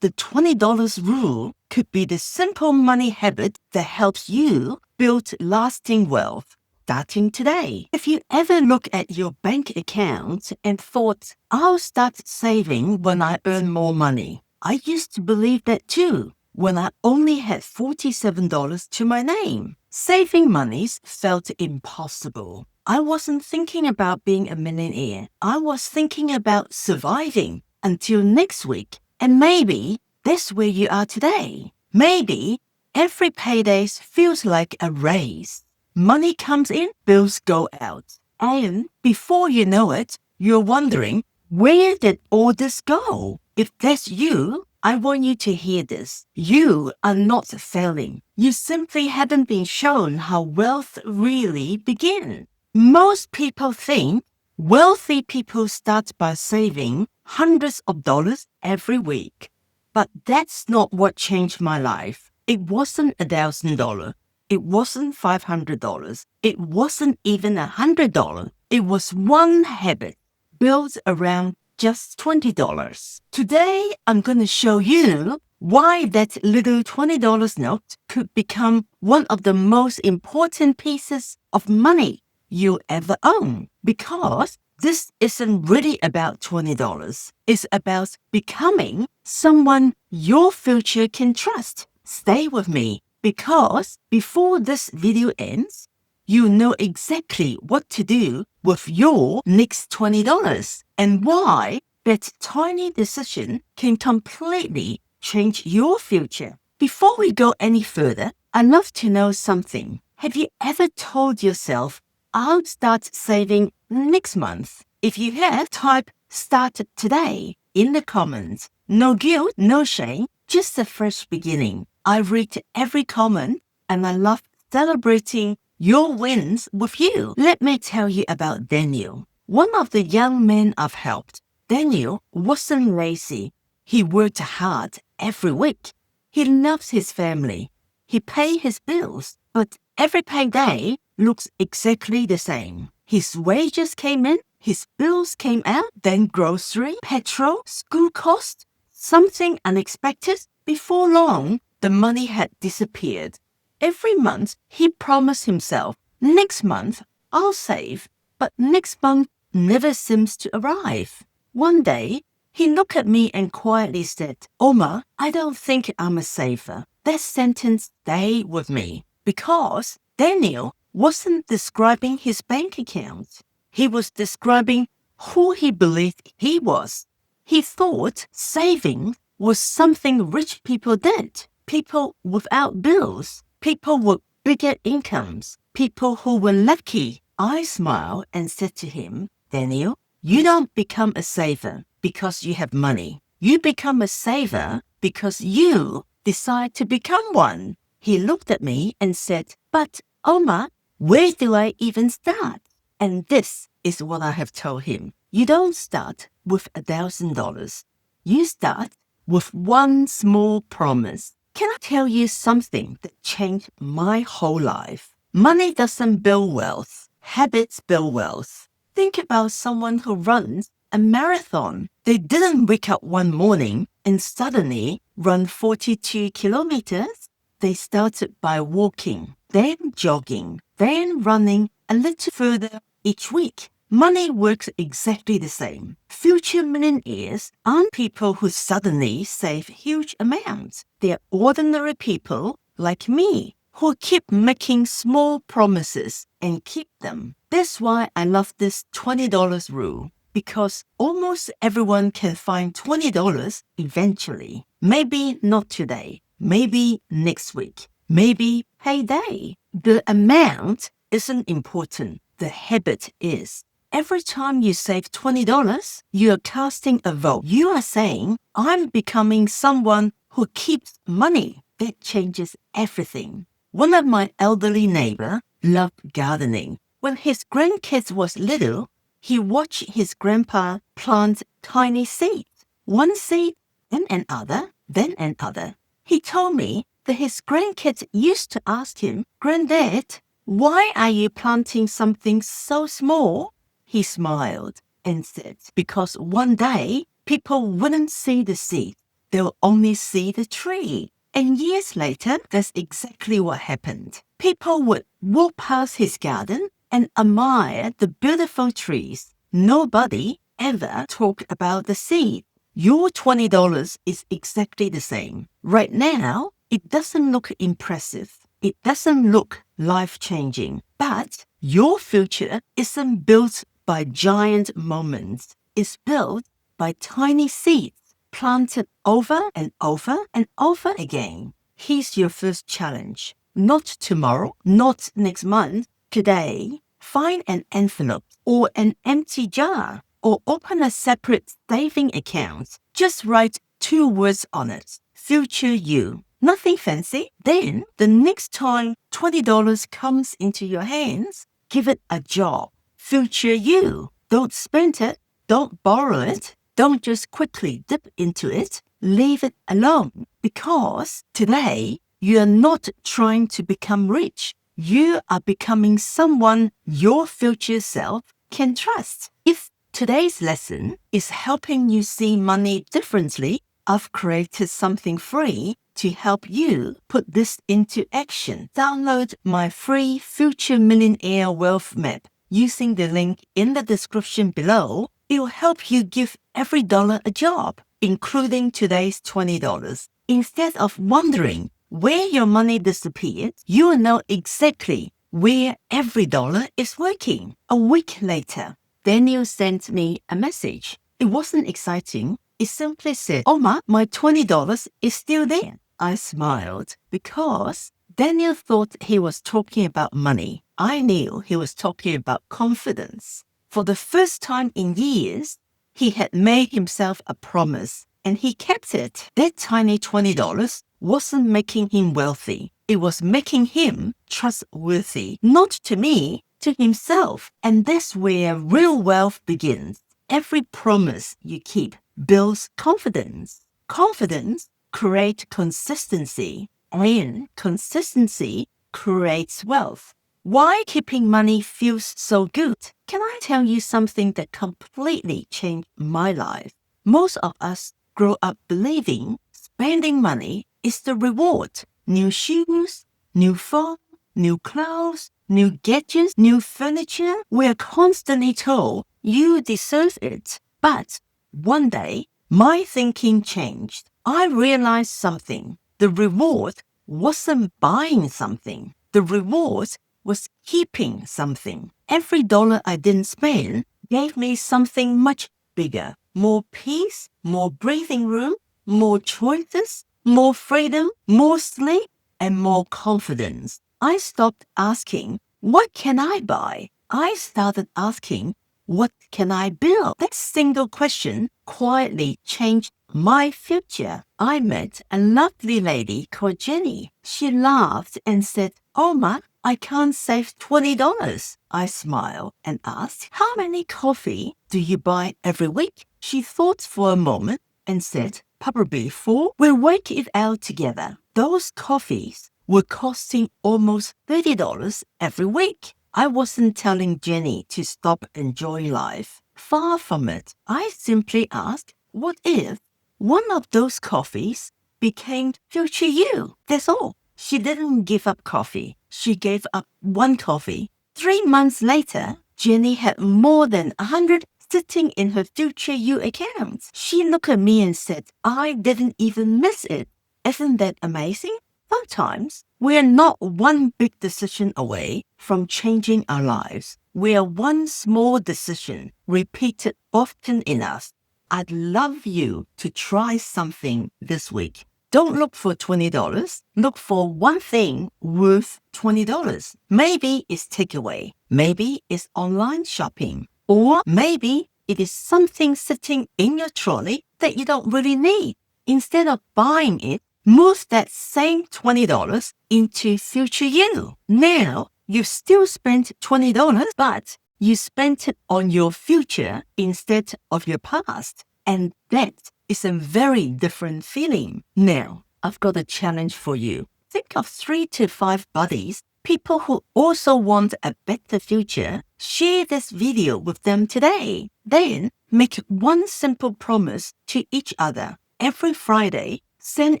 the $20 rule could be the simple money habit that helps you build lasting wealth starting today. If you ever look at your bank account and thought, I'll start saving when I earn more money. I used to believe that too, when I only had $47 to my name. Saving monies felt impossible. I wasn't thinking about being a millionaire. I was thinking about surviving until next week. And maybe that's where you are today. Maybe every payday feels like a race. Money comes in, bills go out. And before you know it, you're wondering, where did all this go? If that's you, I want you to hear this. You are not failing. You simply haven't been shown how wealth really begins. Most people think wealthy people start by saving hundreds of dollars every week. But that's not what changed my life. It wasn't $1,000. It wasn't $500. It wasn't even $100. It was one habit built around just $20. Today, I'm going to show you why that little $20 note could become one of the most important pieces of money you'll ever own. Because this isn't really about $20. It's about becoming someone your future can trust. Stay with me, because before this video ends, you know exactly what to do with your next $20 and why that tiny decision can completely change your future. Before we go any further, I'd love to know something. Have you ever told yourself, I'll start saving next month? If you have, type "start today" in the comments. No guilt, no shame, just a fresh beginning. I read every comment and I love celebrating your wins with you. Let me tell you about Daniel, one of the young men I've helped. Daniel wasn't lazy. He worked hard every week. He loves his family. He pays his bills, but every payday looks exactly the same. His wages came in, his bills came out, then grocery, petrol, school costs, something unexpected. Before long, the money had disappeared. Every month, he promised himself, next month, I'll save. But next month never seems to arrive. One day, he looked at me and quietly said, Omar, I don't think I'm a saver. That sentence stayed with me because Daniel wasn't describing his bank account. He was describing who he believed he was. He thought saving was something rich people did. People without bills. People with bigger incomes. People who were lucky. I smiled and said to him, Daniel, you don't become a saver because you have money. You become a saver because you decide to become one. He looked at me and said, but Omar, where do I even start? And this is what I have told him. You don't start with $1,000. You start with one small promise. Can I tell you something that changed my whole life? Money doesn't build wealth. Habits build wealth. Think about someone who runs a marathon. They didn't wake up one morning and suddenly run 42 kilometers. They started by walking, then jogging, then running a little further each week. Money works exactly the same. Future millionaires aren't people who suddenly save huge amounts. They're ordinary people like me who keep making small promises and keep them. That's why I love this $20 rule, because almost everyone can find $20 eventually. Maybe not today, maybe next week, maybe payday. The amount isn't important. The habit is. Every time you save $20, you are casting a vote. You are saying, I'm becoming someone who keeps money. That changes everything. One of my elderly neighbors loved gardening. When his grandkids was little, he watched his grandpa plant tiny seeds. One seed, then another, then another. He told me that his grandkids used to ask him, Granddad, why are you planting something so small? He smiled and said, because one day people wouldn't see the seed. they'll only see the tree. And years later, that's exactly what happened. People would walk past his garden and admire the beautiful trees. Nobody ever talked about the seed. Your $20 is exactly the same. Right now, it doesn't look impressive. It doesn't look life-changing. But your future isn't built by giant moments. It's built by tiny seeds planted over and over and over again. Here's your first challenge. Not tomorrow, not next month, today. Find an envelope or an empty jar or open a separate saving account. Just write 2 words on it. Future you. Nothing fancy. Then, the next time $20 comes into your hands, give it a job. Future you. Don't spend it. Don't borrow it. Don't just quickly dip into it. Leave it alone. Because today, you are not trying to become rich. You are becoming someone your future self can trust. If today's lesson is helping you see money differently, I've created something free to help you put this into action. Download my free Future Millionaire Wealth Map using the link in the description below. It will help you give every dollar a job, including today's $20. Instead of wondering where your money disappeared, you will know exactly where every dollar is working. A week later, Daniel sent me a message. It wasn't exciting. It simply said, "Oma, my $20 is still there." I smiled because Daniel thought he was talking about money. I knew he was talking about confidence. For the first time in years, he had made himself a promise, and he kept it. That tiny $20 wasn't making him wealthy. It was making him trustworthy, not to me, to himself. And that's where real wealth begins. Every promise you keep builds confidence. Confidence creates consistency, and consistency creates wealth. Why keeping money feels so good? Can I tell you something that completely changed my life? Most of us grow up believing spending money is the reward. New shoes, new phone, new clothes, new gadgets, new furniture. We're constantly told you deserve it. But one day, my thinking changed. I realized something. The reward wasn't buying something. The reward was keeping something. Every dollar I didn't spend gave me something much bigger. More peace, more breathing room, more choices, more freedom, more sleep, and more confidence. I stopped asking, what can I buy? I started asking, what can I build? That single question quietly changed my future. I met a lovely lady called Jenny. She laughed and said, "Oma, I can't save $20. I smiled and asked, "How many coffee do you buy every week?" She thought for a moment and said, "Probably 4. We'll work it out together." Those coffees were costing almost $30 every week. I wasn't telling Jenny to stop enjoying life. Far from it. I simply asked, what if one of those coffees became future you? That's all. She didn't give up coffee. She gave up 1 coffee. 3 months later, Jenny had more than 100 sitting in her future you account. She looked at me and said, "I didn't even miss it." Isn't that amazing? Sometimes we're not one big decision away from changing our lives. We're one small decision repeated often enough. I'd love you to try something this week. Don't look for $20. Look for one thing worth $20. Maybe it's takeaway. Maybe it's online shopping. Or maybe it is something sitting in your trolley that you don't really need. Instead of buying it, move that same $20 into future you. Now, you've still spent $20, but you spent it on your future instead of your past. And that is a very different feeling. Now, I've got a challenge for you. Think of 3 to 5 buddies, people who also want a better future. Share this video with them today. Then, make one simple promise to each other. every Friday, send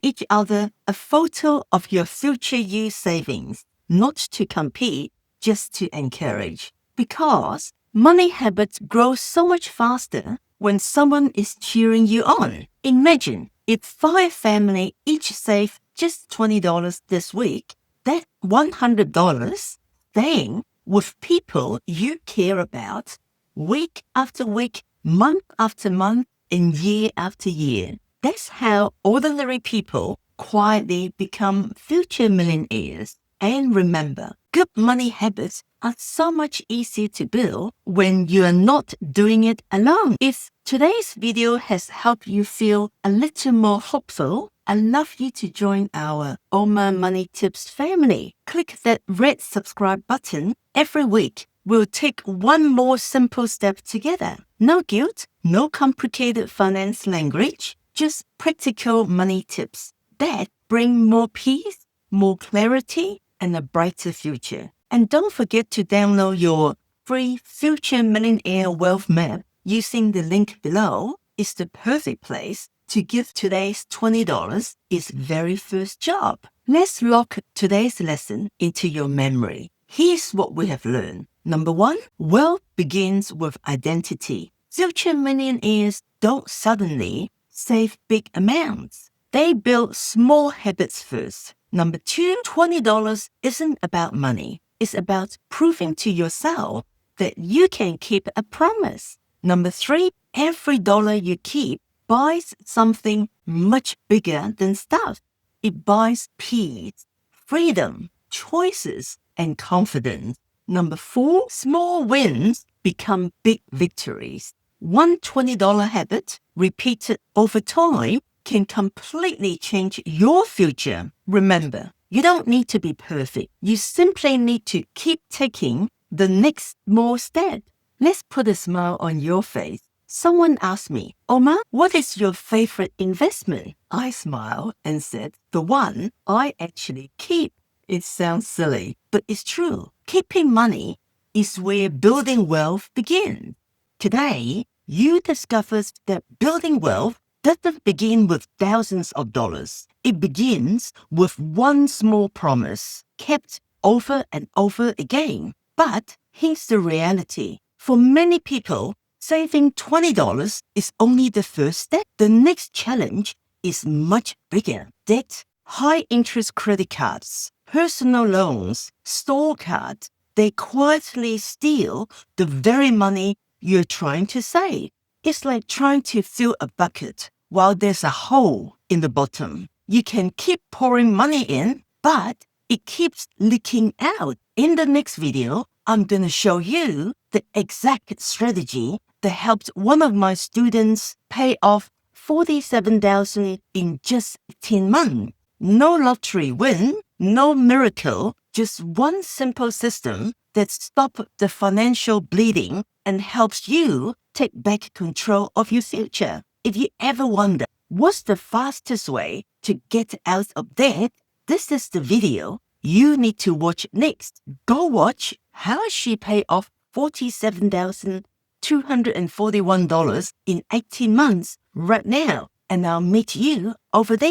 each other a photo of your future you savings, not to compete, just to encourage. Because money habits grow so much faster when someone is cheering you on. Imagine if 5 families each save just $20 this week, that $100 staying with people you care about week after week, month after month, and year after year. That's how ordinary people quietly become future millionaires. And remember, good money habits are so much easier to build when you are not doing it alone. If today's video has helped you feel a little more hopeful, I'd love you to join our Oma Money Tips family. Click that red subscribe button. Every week, we'll take one more simple step together. No guilt, no complicated finance language, just practical money tips that bring more peace, more clarity, and a brighter future. And don't forget to download your free Future Millionaire Wealth Map using the link below. It's the perfect place to give today's $20 its very first job. Let's lock today's lesson into your memory. Here's what we have learned. Number 1, wealth begins with identity. Future millionaires don't suddenly save big amounts. They build small habits first. Number 2, $20 isn't about money. It's about proving to yourself that you can keep a promise. Number 3, every dollar you keep buys something much bigger than stuff. It buys peace, freedom, choices, and confidence. Number 4, small wins become big victories. One $20 habit repeated over time can completely change your future. Remember, you don't need to be perfect. You simply need to keep taking the next small step. Let's put a smile on your face. Someone asked me, Oma, what is your favorite investment? I smiled and said, the one I actually keep. It sounds silly, but it's true. Keeping money is where building wealth begins. Today, you discovered that building wealth doesn't begin with thousands of dollars. It begins with one small promise, kept over and over again. But here's the reality. For many people, saving $20 is only the first step. The next challenge is much bigger. Debt, high-interest credit cards, personal loans, store cards, they quietly steal the very money you're trying to save. It's like trying to fill a bucket while there's a hole in the bottom. You can keep pouring money in, but it keeps leaking out. In the next video, I'm going to show you the exact strategy that helped one of my students pay off $47,000 in just 18 months. No lottery win, no miracle, just one simple system that stops the financial bleeding and helps you take back control of your future. If you ever wonder what's the fastest way to get out of debt, this is the video you need to watch next. Go watch how she paid off $47,241 in 18 months right now, and I'll meet you over there.